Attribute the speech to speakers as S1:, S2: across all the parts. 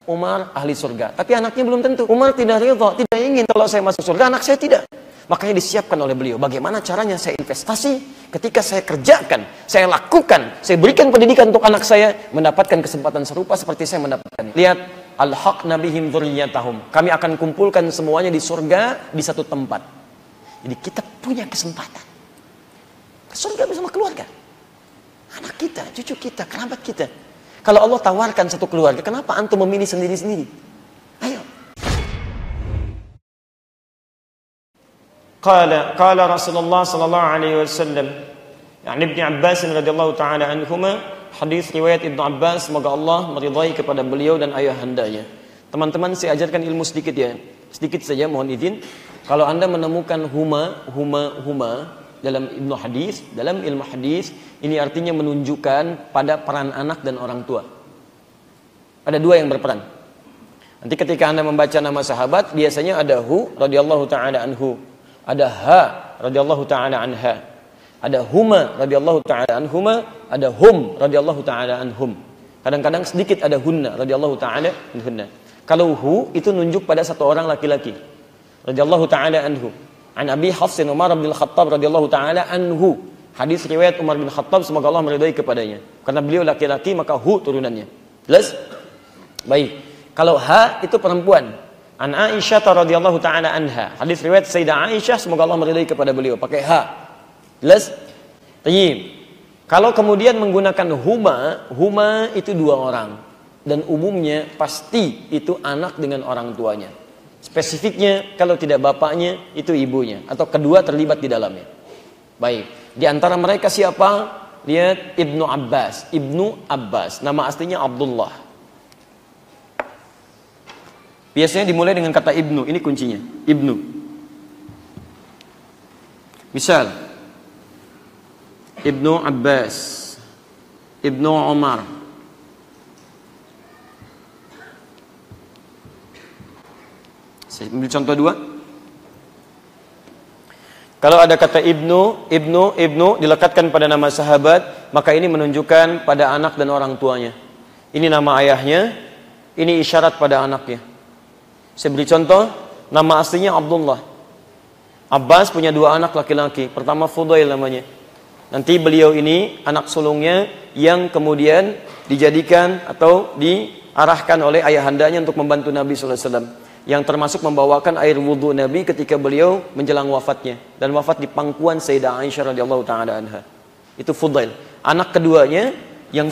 S1: Umar ahli surga, tapi anaknya belum tentu. Umar tidak ridha, tidak ingin kalau saya masuk surga, anak saya tidak. Makanya disiapkan oleh beliau, bagaimana caranya saya investasi, ketika saya kerjakan, saya lakukan, saya berikan pendidikan untuk anak saya, mendapatkan kesempatan serupa seperti saya mendapatkan. Lihat, alhaqna bihim dzurriyyatahum. Kami akan kumpulkan semuanya di surga di satu tempat. Jadi kita punya kesempatan. Surga bersama keluarga. Anak kita, cucu kita, kerabat kita. Kalau Allah tawarkan satu keluarga, kenapa antum memilih sendiri-sendiri? Ayo. Qala Rasulullah sallallahu alaihi wasallam, yani Ibnu Abbas radhiyallahu taala anhuma, hadis riwayat Ibnu Abbas, semoga Allah meridai kepada beliau dan ayahandanya. Teman-teman, saya ajarkan ilmu sedikit ya. Sedikit saja, mohon izin. Kalau Anda menemukan huma dalam ilmu hadis, ini artinya menunjukkan pada peran anak dan orang tua. Ada dua yang berperan. Nanti ketika Anda membaca nama sahabat, biasanya ada hu radhiyallahu taala anhu, ada ha radhiyallahu taala anha, ada huma radhiyallahu taala anhuma, ada hum radhiyallahu taala anhum. Kadang-kadang sedikit ada hunna radhiyallahu taala anhunna. Kalau hu itu nunjuk pada satu orang laki-laki, radhiyallahu taala anhu. An Abi Hafsin Umar bin Khattab radhiyallahu taala anhu. Hadis riwayat Umar bin Khattab, semoga Allah meridai kepadanya. Karena beliau laki-laki, maka hu turunannya. Jelas? Baik. Kalau ha itu perempuan. An Aisyah radhiyallahu taala anha. Hadis riwayat Sayyidah Aisyah, semoga Allah meridai kepada beliau, pakai ha. Jelas? Tayyib. Kalau kemudian menggunakan huma itu dua orang, dan umumnya pasti itu anak dengan orang tuanya. Spesifiknya kalau tidak bapaknya itu ibunya atau kedua terlibat di dalamnya. Baik, di antara mereka siapa? Lihat Ibnu Abbas, nama aslinya Abdullah. Biasanya dimulai dengan kata Ibnu, ini kuncinya, Ibnu. Misal Ibnu Abbas, Ibnu Umar. Saya ambil contoh dua. Kalau ada kata ibnu dilekatkan pada nama sahabat, maka ini menunjukkan pada anak dan orang tuanya. Ini nama ayahnya, ini isyarat pada anaknya. Saya beri contoh, nama aslinya Abdullah. Abbas punya dua anak laki-laki. Pertama Fudail namanya. Nanti beliau ini anak sulungnya yang kemudian dijadikan atau diarahkan oleh ayahandanya untuk membantu Nabi sallallahu alaihi wasallam, yang termasuk membawakan air wudhu Nabi ketika beliau menjelang wafatnya, dan wafat di pangkuan Sayyidah Aisyah radhiyallahu taala anha. Itu Fudail. Anak keduanya yang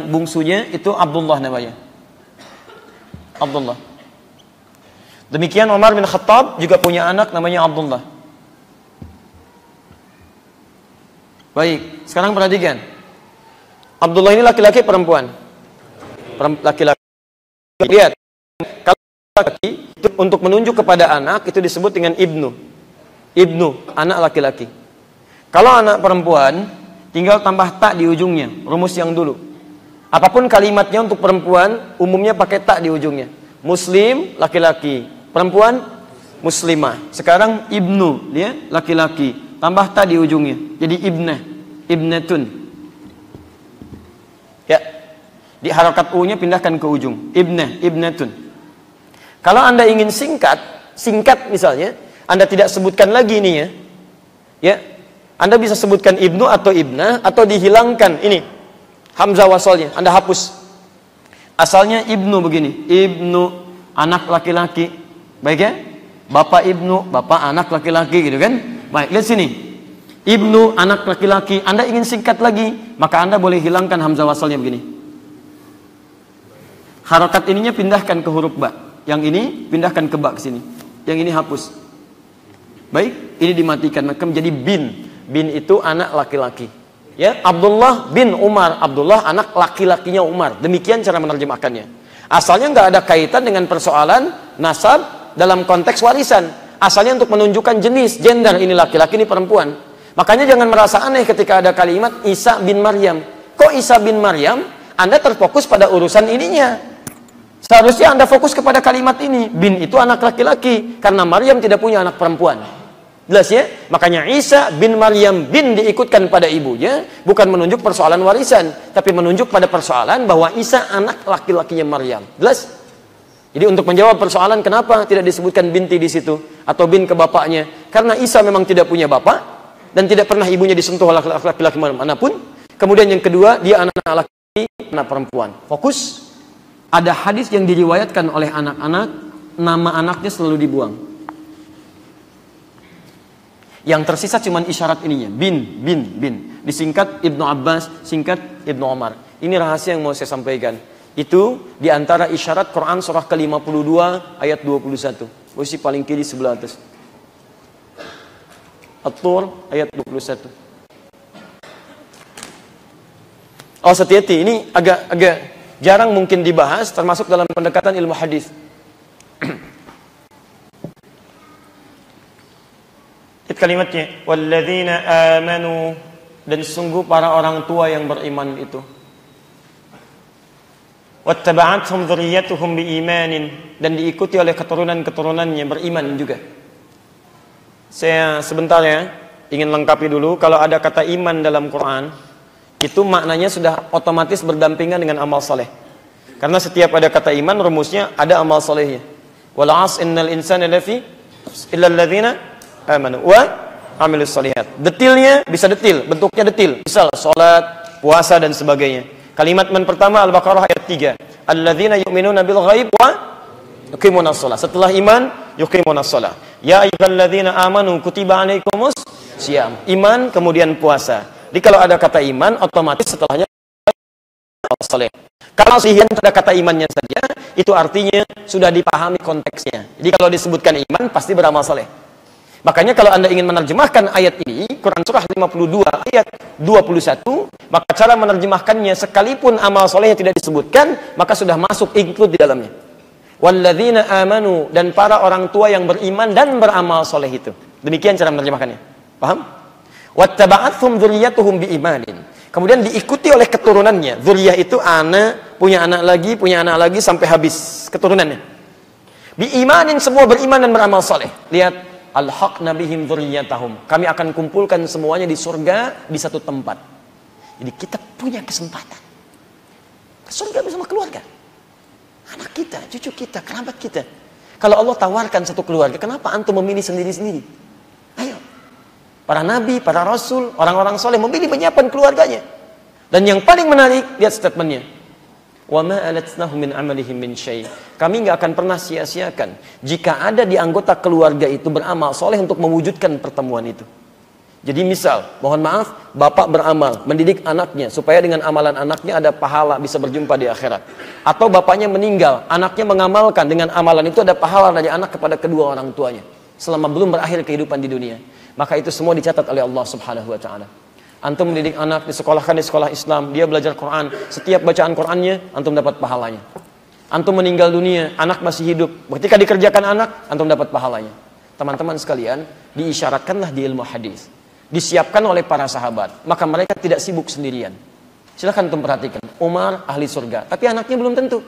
S1: bungsunya itu Abdullah namanya. Abdullah. Demikian Umar bin Khattab juga punya anak namanya Abdullah. Baik, sekarang perhatikan. Abdullah ini laki-laki perempuan? Laki-laki. Lihat. Kalau laki, untuk menunjuk kepada anak itu disebut dengan ibnu, anak laki-laki. Kalau anak perempuan, tinggal tambah tak di ujungnya, rumus yang dulu. Apapun kalimatnya untuk perempuan, umumnya pakai tak di ujungnya. Muslim, laki-laki. Perempuan, muslimah. Sekarang ibnu, dia laki-laki, tambah tak di ujungnya, jadi ibnatun. Ya, di harokat u-nya pindahkan ke ujung, ibnatun. Kalau Anda ingin singkat misalnya, Anda tidak sebutkan lagi ini ya. Anda bisa sebutkan ibnu atau ibnah, atau dihilangkan ini hamzah wasalnya, Anda hapus. Asalnya ibnu begini, ibnu anak laki-laki, baik ya? Bapak ibnu, bapak anak laki-laki gitu kan? Baik, lihat sini. Ibnu anak laki-laki, Anda ingin singkat lagi, maka Anda boleh hilangkan hamzah wasalnya begini. Harokat ininya pindahkan ke huruf ba. Yang ini pindahkan ke ba ke sini. Yang ini hapus. Baik, ini dimatikan, maka menjadi bin. Bin itu anak laki-laki. Ya, Abdullah bin Umar, Abdullah anak laki-lakinya Umar. Demikian cara menerjemahkannya. Asalnya nggak ada kaitan dengan persoalan nasab dalam konteks warisan. Asalnya untuk menunjukkan jenis, gender, ini laki-laki, ini perempuan. Makanya jangan merasa aneh ketika ada kalimat Isa bin Maryam. Kok Isa bin Maryam? Anda terfokus pada urusan ininya. Seharusnya Anda fokus kepada kalimat ini. Bin itu anak laki-laki, karena Maryam tidak punya anak perempuan. Jelas ya? Makanya Isa bin Maryam, bin diikutkan pada ibunya, bukan menunjuk persoalan warisan, tapi menunjuk pada persoalan bahwa Isa anak laki-lakinya Maryam. Jelas? Jadi untuk menjawab persoalan kenapa tidak disebutkan binti di situ atau bin ke bapaknya, karena Isa memang tidak punya bapak dan tidak pernah ibunya disentuh oleh laki-laki manapun. Kemudian yang kedua, dia anak laki, anak perempuan. Fokus, ada hadis yang diriwayatkan oleh anak-anak, nama anaknya selalu dibuang. Yang tersisa cuma isyarat ininya, bin. Disingkat Ibnu Abbas, singkat Ibnu Umar. Ini rahasia yang mau saya sampaikan. Itu diantara isyarat Quran surah ke-52 ayat 21. Posisi paling kiri sebelah atas. At-Tur ayat 21. Oh, hati-hati, ini agak jarang mungkin dibahas, termasuk dalam pendekatan ilmu hadis. Kalimatnya, walladzina amanu, dan sungguh para orang tua yang beriman itu. Wattaba'athum dzurriyyatuhum biimanin, dan diikuti oleh keturunan-keturunannya beriman juga. Saya sebentar ya ingin lengkapi dulu, kalau ada kata iman dalam Quran itu maknanya sudah otomatis berdampingan dengan amal soleh. Karena setiap ada kata iman rumusnya ada amal solehnya. Wal 'asr innal insana lafi illa alladzina amanu wa amilus sholihat. Detilnya bisa detil, bentuknya detil. Misal salat, puasa dan sebagainya. Kalimat man pertama Al-Baqarah ayat 3. Alladzina yu'minuna bil ghaib wa yuqimunas shalah. Setelah iman, yuqimunas shalah. Ya ayyuhalladzina amanu kutiba alaikumus syiyam. Iman kemudian puasa. Jadi kalau ada kata iman, otomatis setelahnya saleh. Kalau sihian ada kata imannya saja, itu artinya sudah dipahami konteksnya. Jadi kalau disebutkan iman, pasti beramal saleh. Makanya kalau Anda ingin menerjemahkan ayat ini, Quran surah 52 ayat 21, maka cara menerjemahkannya sekalipun amal solehnya tidak disebutkan, maka sudah masuk include di dalamnya. Walladzina amanu, dan para orang tua yang beriman dan beramal soleh itu. Demikian cara menerjemahkannya. Paham? Wattaba'athum dzurriyyatuhum biimanin. Kemudian diikuti oleh keturunannya. Dzurriyyah itu anak, punya anak lagi sampai habis keturunannya. Biimanin, semua beriman dan beramal soleh. Lihat, alhaqna bihim dzurriyyatahum. Kami akan kumpulkan semuanya di surga di satu tempat. Jadi kita punya kesempatan. Surga bersama keluarga. Anak kita, cucu kita, kerabat kita. Kalau Allah tawarkan satu keluarga, kenapa antum memilih sendiri-sendiri? Ayo. Para nabi, para rasul, orang-orang soleh memilih menyiapkan keluarganya. Dan yang paling menarik, lihat statementnya. Wa ma alatnahu min amalihim min syai'. Kami enggak akan pernah sia-siakan jika ada di anggota keluarga itu beramal soleh untuk mewujudkan pertemuan itu. Jadi misal, mohon maaf, bapak beramal, mendidik anaknya supaya dengan amalan anaknya ada pahala bisa berjumpa di akhirat. Atau bapaknya meninggal, anaknya mengamalkan dengan amalan itu ada pahala dari anak kepada kedua orang tuanya selama belum berakhir kehidupan di dunia. Maka itu semua dicatat oleh Allah Subhanahu wa taala. Antum mendidik anak, disekolahkan di sekolah Islam, dia belajar Quran, setiap bacaan Qurannya antum dapat pahalanya. Antum meninggal dunia, anak masih hidup, ketika dikerjakan anak, antum dapat pahalanya. Teman-teman sekalian, diisyaratkanlah di ilmu hadis, disiapkan oleh para sahabat, maka mereka tidak sibuk sendirian. Silahkan antum perhatikan, Umar ahli surga, tapi anaknya belum tentu.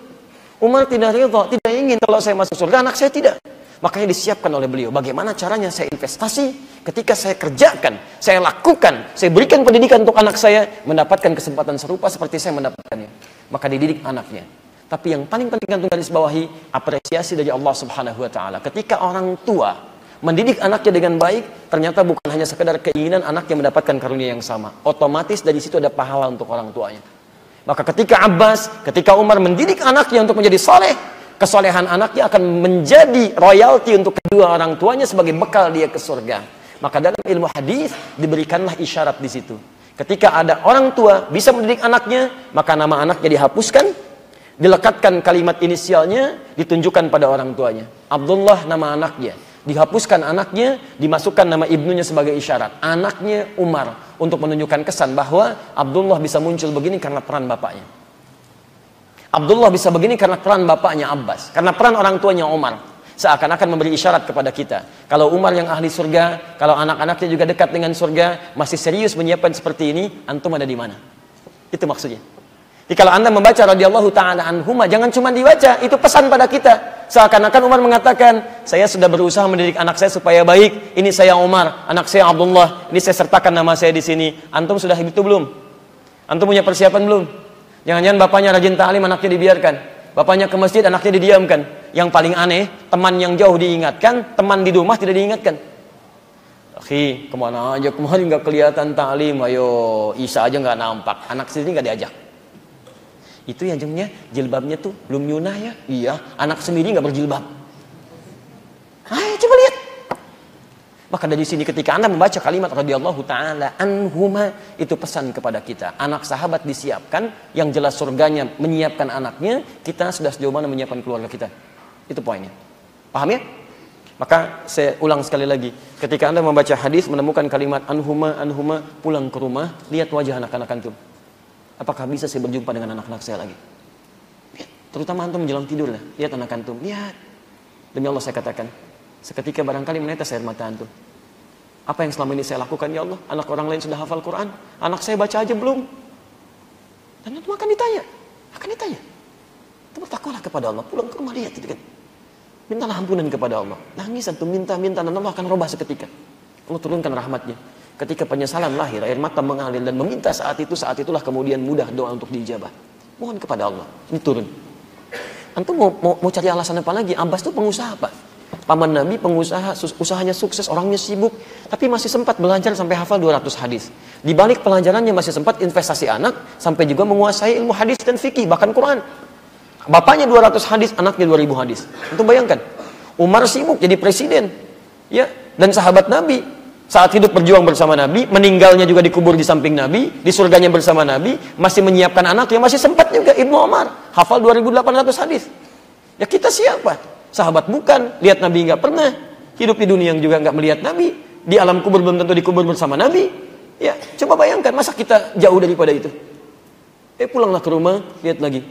S1: Umar tidak ridha, tidak ingin kalau saya masuk surga, anak saya tidak. Makanya disiapkan oleh beliau, bagaimana caranya saya investasi, ketika saya kerjakan, saya lakukan, saya berikan pendidikan untuk anak saya, mendapatkan kesempatan serupa seperti saya mendapatkannya. Maka dididik anaknya. Tapi yang paling penting untuk garis bawahi, apresiasi dari Allah Subhanahu wa taala. Ketika orang tua mendidik anaknya dengan baik, ternyata bukan hanya sekedar keinginan anaknya mendapatkan karunia yang sama. Otomatis dari situ ada pahala untuk orang tuanya. Maka ketika Abbas, ketika Umar mendidik anaknya untuk menjadi saleh, kesolehan anaknya akan menjadi royalti untuk kedua orang tuanya sebagai bekal dia ke surga. Maka dalam ilmu hadis diberikanlah isyarat di situ. Ketika ada orang tua bisa mendidik anaknya, maka nama anaknya dihapuskan, dilekatkan kalimat inisialnya, ditunjukkan pada orang tuanya. Abdullah nama anaknya, dihapuskan anaknya, dimasukkan nama ibnunya sebagai isyarat. Anaknya Umar, untuk menunjukkan kesan bahwa Abdullah bisa muncul begini karena peran bapaknya. Abdullah bisa begini karena peran bapaknya Abbas, karena peran orang tuanya Umar. Seakan-akan memberi isyarat kepada kita. Kalau Umar yang ahli surga, kalau anak-anaknya juga dekat dengan surga, masih serius menyiapkan seperti ini, antum ada di mana? Itu maksudnya. Jadi kalau anda membaca radhiyallahu ta'ala anhuma, jangan cuma dibaca, itu pesan pada kita. Seakan-akan Umar mengatakan, saya sudah berusaha mendidik anak saya supaya baik. Ini saya Umar, anak saya Abdullah. Ini saya sertakan nama saya di sini. Antum sudah itu belum? Antum punya persiapan belum? Jangan-jangan bapaknya rajin ta'lim, anaknya dibiarkan. Bapaknya ke masjid, anaknya didiamkan. Yang paling aneh, teman yang jauh diingatkan, teman di rumah tidak diingatkan. Akhi, kemana aja kemarin nggak kelihatan taklim, ayo Isa aja nggak nampak, anak sendiri nggak diajak. Itu yang jemnya jilbabnya tuh belum nyunah ya, iya, anak sendiri nggak berjilbab. Ayo coba lihat. Maka dari sini ketika Anda membaca kalimat radhiyallahu taala anhuma, itu pesan kepada kita, anak sahabat disiapkan, yang jelas surganya menyiapkan anaknya, kita sudah sejauh mana menyiapkan keluarga kita. Itu poinnya. Paham ya? Maka saya ulang sekali lagi, ketika Anda membaca hadis menemukan kalimat anhuma, pulang ke rumah, lihat wajah anak-anak antum. Apakah bisa saya berjumpa dengan anak-anak saya lagi? Lihat, terutama antum menjelang tidur lah, lihat anak antum, lihat. Demi Allah saya katakan, seketika barangkali menetes air mata antum. Apa yang selama ini saya lakukan ya Allah? Anak orang lain sudah hafal Quran, anak saya baca aja belum. Dan antum akan ditanya. Itu bertakwalah kepada Allah, pulang ke rumah lihat itu kan. Mintalah ampunan kepada Allah. Nangis antum, minta dan Allah akan robah seketika. Allah turunkan rahmatnya. Ketika penyesalan lahir, air mata mengalir dan meminta saat itulah kemudian mudah doa untuk diijabah. Mohon kepada Allah, ini turun. Antum mau cari alasan apa lagi? Abbas itu pengusaha Pak. Paman Nabi pengusaha, usahanya sukses, orangnya sibuk, tapi masih sempat belajar sampai hafal 200 hadis. Di balik pelajarannya masih sempat investasi anak, sampai juga menguasai ilmu hadis dan fikih, bahkan Quran. Bapaknya 200 hadis, anaknya 2000 hadis. Itu bayangkan, Umar sibuk jadi presiden, ya, dan sahabat Nabi saat hidup berjuang bersama Nabi, meninggalnya juga dikubur di samping Nabi, di surganya bersama Nabi, masih menyiapkan anak yang masih sempat juga Ibnu Umar hafal 2800 hadis. Ya kita siapa? Sahabat bukan, lihat Nabi nggak pernah, hidup di dunia yang juga nggak melihat Nabi, di alam kubur belum tentu dikubur bersama Nabi. Ya, coba bayangkan, masa kita jauh daripada itu? Pulanglah ke rumah, lihat lagi.